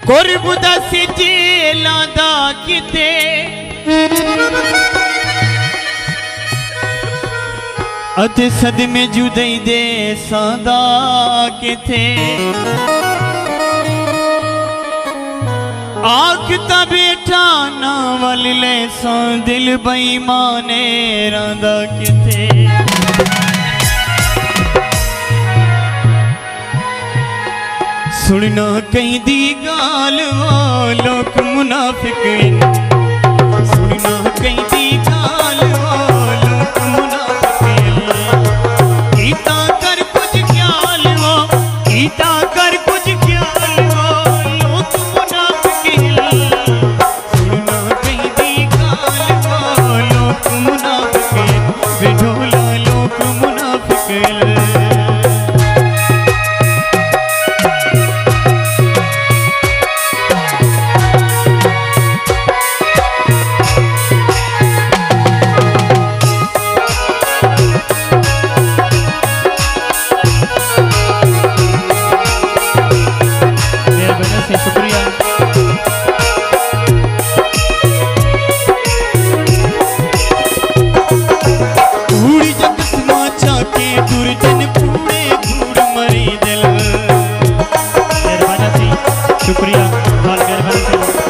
कुर्बुदा से जेलादा किते अते सदमे जुदई दे सादा किथे आखता बेटा ना वलले सा दिल बेईमाने रांदा किथे सुनना कहीं दी गाल वो लोग मुनाफिक सुनना कहीं दी गाल वो लोग मुनाफिक कीता कर कुछ ख्याल वो कीता कर कुछ ख्याल वो लोग मुनाफिक सुनना कहीं दी गाल वो लोग मुनाफिक बिढोला लोग मुनाफिक शुक्रिया हाल मेहरबानी से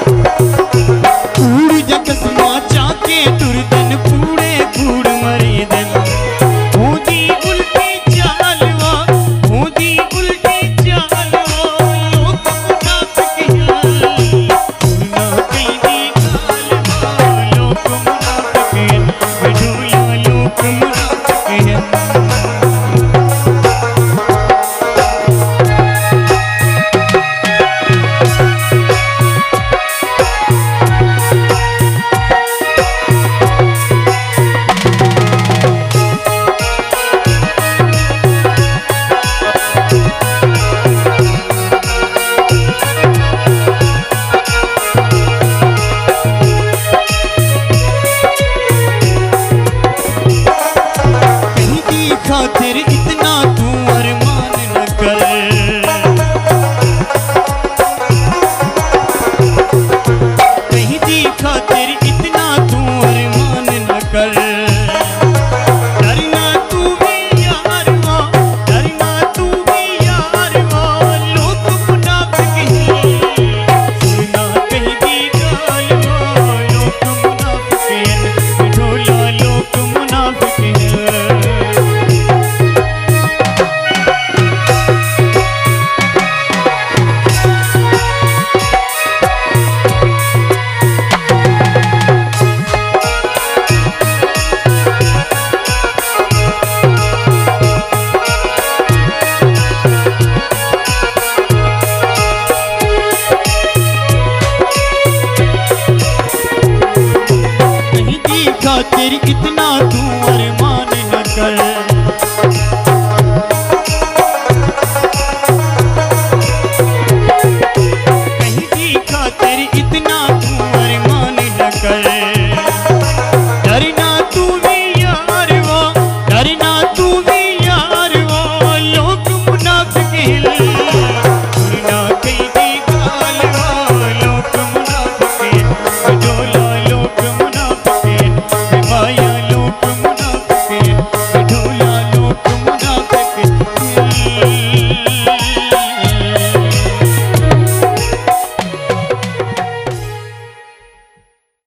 कूड़ जग समाचा के दुर्दन कूड़े कूड़ मरी दिन होदी उल्टी चाल वो होदी उल्टी चाल वो लोग मुनाफिक सुनना कहीं दी गाल वो लोग मुनाफिक बिढोला लोग मुनाफिक खातिर इतना तू अरमान न कर कहीं दी खातिर इतना तू अरमान न कर डरना तू भी यार वो डरना तू भी यार वो लोग मुनाफिक सुनना कहीं दी गाल वो लोग मुनाफिक बिढोला लोग मुनाफिक खातिर इतना तू अरमान न कर